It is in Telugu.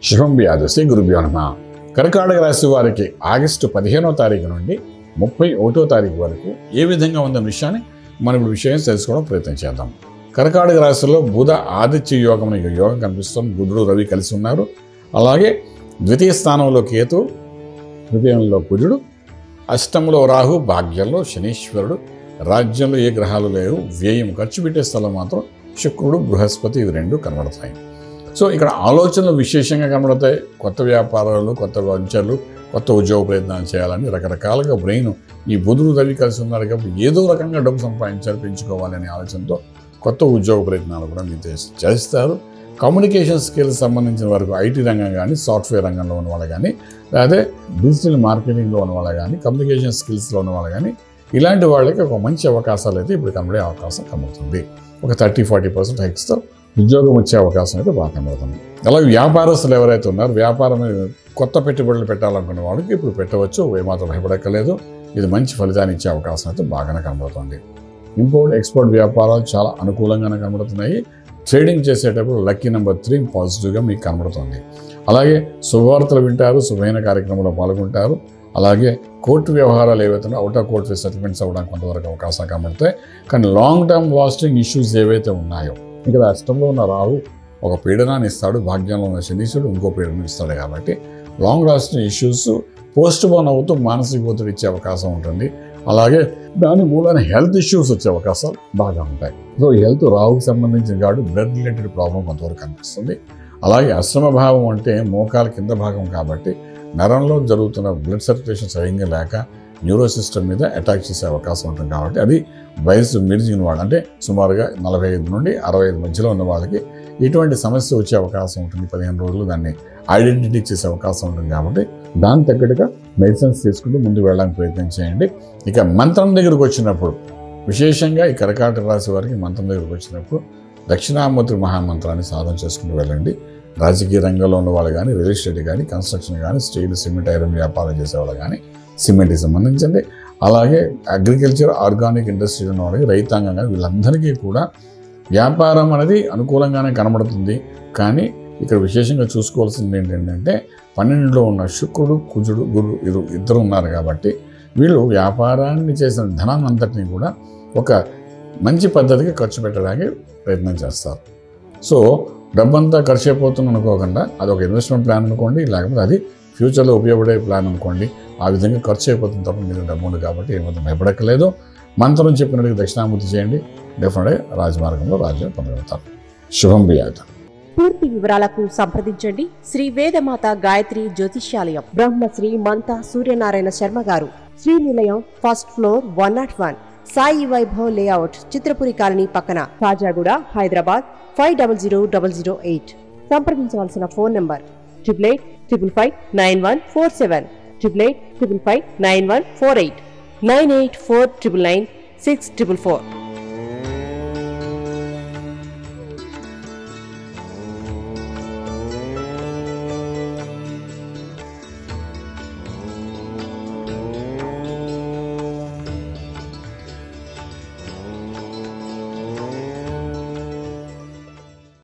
శుభం వ్యాధి శ్రీ గురుభ్యో నమః. కర్కాటక రాశి వారికి ఆగస్టు 15వ తారీఖు నుండి 31వ తారీఖు వరకు ఏ విధంగా ఉందన్న విషయాన్ని మనం ఇప్పుడు విషయం తెలుసుకోవడం ప్రయత్నం చేద్దాం. కర్కాటక రాశిలో బుధ ఆదిత్య యోగం యోగం కనిపిస్తుంది. బుధుడు రవి కలిసి ఉన్నారు. అలాగే ద్వితీయ స్థానంలో కేతు, తృతీయంలో కుజుడు, అష్టంలో రాహు, భాగ్యంలో శనీశ్వరుడు, రాజ్యంలో ఏ గ్రహాలు లేవు. వ్యయం ఖర్చు పెట్టే స్థలం మాత్రం శుక్రుడు, బృహస్పతి, ఇవి రెండు కనబడతాయి. సో ఇక్కడ ఆలోచనలు విశేషంగా కనబడతాయి. కొత్త వ్యాపారాలు, కొత్త వెంచర్లు, కొత్త ఉద్యోగ ప్రయత్నాలు చేయాలని రకరకాలుగా బ్రెయిన్ ఈ బుధుడు రవి కలిసి ఉన్నారు కాబట్టి ఏదో రకంగా డబ్బు సంపాదించాలి, పెంచుకోవాలనే ఆలోచనతో కొత్త ఉద్యోగ ప్రయత్నాలు కూడా మీరు చేస్తారు. కమ్యూనికేషన్ స్కిల్స్ సంబంధించిన వరకు ఐటీ రంగం కానీ, సాఫ్ట్వేర్ రంగంలో ఉన్న వాళ్ళు కానీ, లేదా డిజిటల్ మార్కెటింగ్లో ఉన్న వాళ్ళు కానీ, కమ్యూనికేషన్ స్కిల్స్లో ఉన్న వాళ్ళు కానీ, ఇలాంటి వాళ్ళకి ఒక మంచి అవకాశాలు అయితే ఇప్పుడు కనబడే అవకాశం కనబడుతుంది. ఒక 30-40% హైక్స్తో ఉద్యోగం వచ్చే అవకాశం అయితే బాగా కనబడుతుంది. అలాగే వ్యాపారస్తులు ఎవరైతే ఉన్నారో, వ్యాపారం కొత్త పెట్టుబడులు పెట్టాలనుకునే వాళ్ళకి ఇప్పుడు పెట్టవచ్చు, ఏమాత్రం భయపడక్కర్లేదు. ఇది మంచి ఫలితాన్ని ఇచ్చే అవకాశం అయితే బాగానే కనబడుతుంది. ఇంపోర్ట్ ఎక్స్పోర్ట్ వ్యాపారాలు చాలా అనుకూలంగానే కనబడుతున్నాయి. ట్రేడింగ్ చేసేటప్పుడు లక్కీ నెంబర్ 3 పాజిటివ్గా మీకు కనబడుతుంది. అలాగే శుభవార్తలు వింటారు, శుభమైన కార్యక్రమంలో పాల్గొంటారు. అలాగే కోర్టు వ్యవహారాలు ఏవైతే అవుట్ ఆఫ్ కోర్టు సెటిల్మెంట్స్ అవ్వడానికి కొంతవరకు అవకాశం కనబడతాయి. కానీ లాంగ్ టర్మ్ లాస్టింగ్ ఇష్యూస్ ఏవైతే ఉన్నాయో, ఇక్కడ అష్టంలో ఉన్న రాహు ఒక పీడనాన్ని ఇస్తాడు, భాగ్యంలో ఉన్న శనీశ్వరుడు ఇంకో పీడనం ఇస్తాడు. కాబట్టి long lasting issues post phone అవుతూ మానసిక ఒత్తిడి ఇచ్చే అవకాశం ఉంటుంది. అలాగే దాని మూలన హెల్త్ ఇష్యూస్ వచ్చే అవకాశాలు బాగా ఉంటాయి. సో హెల్త్ రాహుకి సంబంధించిన కాబట్టి బ్లడ్ రిలేటెడ్ ప్రాబ్లం కొంతవరకు కనిపిస్తుంది. అలాగే అశ్రమ భావం అంటే మోకాల కింద భాగం కాబట్టి నరంలో జరుగుతున్న బ్లడ్ సర్క్యులేషన్ సరిగ్గా లేక న్యూరో సిస్టమ్ మీద అటాక్ చేసే అవకాశం ఉంటుంది. కాబట్టి అది వయసు మిరిచిన వాళ్ళు అంటే సుమారుగా 45 నుండి 65 మధ్యలో ఉన్న వాళ్ళకి ఇటువంటి సమస్య వచ్చే అవకాశం ఉంటుంది. 15 రోజులు దాన్ని ఐడెంటిటీ చేసే అవకాశం ఉంటుంది. కాబట్టి దాని తగ్గట్టుగా మెడిసిన్స్ తీసుకుంటూ ముందుకు వెళ్ళడానికి ప్రయత్నం చేయండి. ఇక మంత్రం దగ్గరకు వచ్చినప్పుడు, విశేషంగా ఈ కర్కాటక రాశి వారికి మంత్రం దగ్గరకు వచ్చినప్పుడు దక్షిణామూర్తి మహామంత్రాన్ని సాధన చేసుకుంటూ వెళ్ళండి. రాజకీయ రంగంలో ఉన్న వాళ్ళు కానీ, రియల్ ఎస్టేట్ కానీ, కన్స్ట్రక్షన్ కానీ, స్టీల్, సిమెంట్, ఐరన్ వ్యాపారం చేసేవాళ్ళు కానీ, సిమెంట్కి సంబంధించింది, అలాగే అగ్రికల్చర్, ఆర్గానిక్ ఇండస్ట్రీ ఉన్న వాళ్ళకి, రైతాంగం కానీ, వీళ్ళందరికీ కూడా వ్యాపారం అనేది అనుకూలంగానే కనబడుతుంది. కానీ ఇక్కడ విశేషంగా చూసుకోవాల్సింది ఏంటంటే 12లో ఉన్న శుక్రుడు, కుజుడు, గురు ఇద్దరు ఉన్నారు. కాబట్టి వీళ్ళు వ్యాపారాన్ని చేసిన ధనాన్ని అంతటినీ కూడా ఒక మంచి పద్ధతిగా ఖర్చు పెట్టడానికి ప్రయత్నం చేస్తారు. సో డబ్బంతా ఖర్చు అయిపోతుంది అనుకోకుండా అదొక ఇన్వెస్ట్మెంట్ ప్లాన్ అనుకోండి, లేకపోతే అది ఫ్యూచర్లో ఉపయోగపడే ప్లాన్ అనుకోండి. ఆ విధంగా ఖర్చు అయిపోతుంది తప్ప మీరు డబ్బు ఉంది కాబట్టి ఏమాత్రం భయపడక్కలేదు. మంత్రం చెప్పినట్టుగా దక్షిణామూర్తి చేయండి, డెఫినెట్గా రాజమార్గంలో రాజ్యం పొందగలుగుతారు. శుభం వ్యాధి. పూర్తి వివరాలకు సంప్రదించండి శ్రీ వేదమాత గాయత్రి జ్యోతిష్యాలయం, Brahmasri మంతా Suryanarayana Sharma garu, Srinilayam, first floor, 101, Sai Vaibhav layout, Chitrapuri colony పక్కన, కాజాగూడ, హైదరాబాద్ 500008. సంప్రదించవలసిన ఫోన్ నంబర్ 8855559147, 8855559148, 9849996644.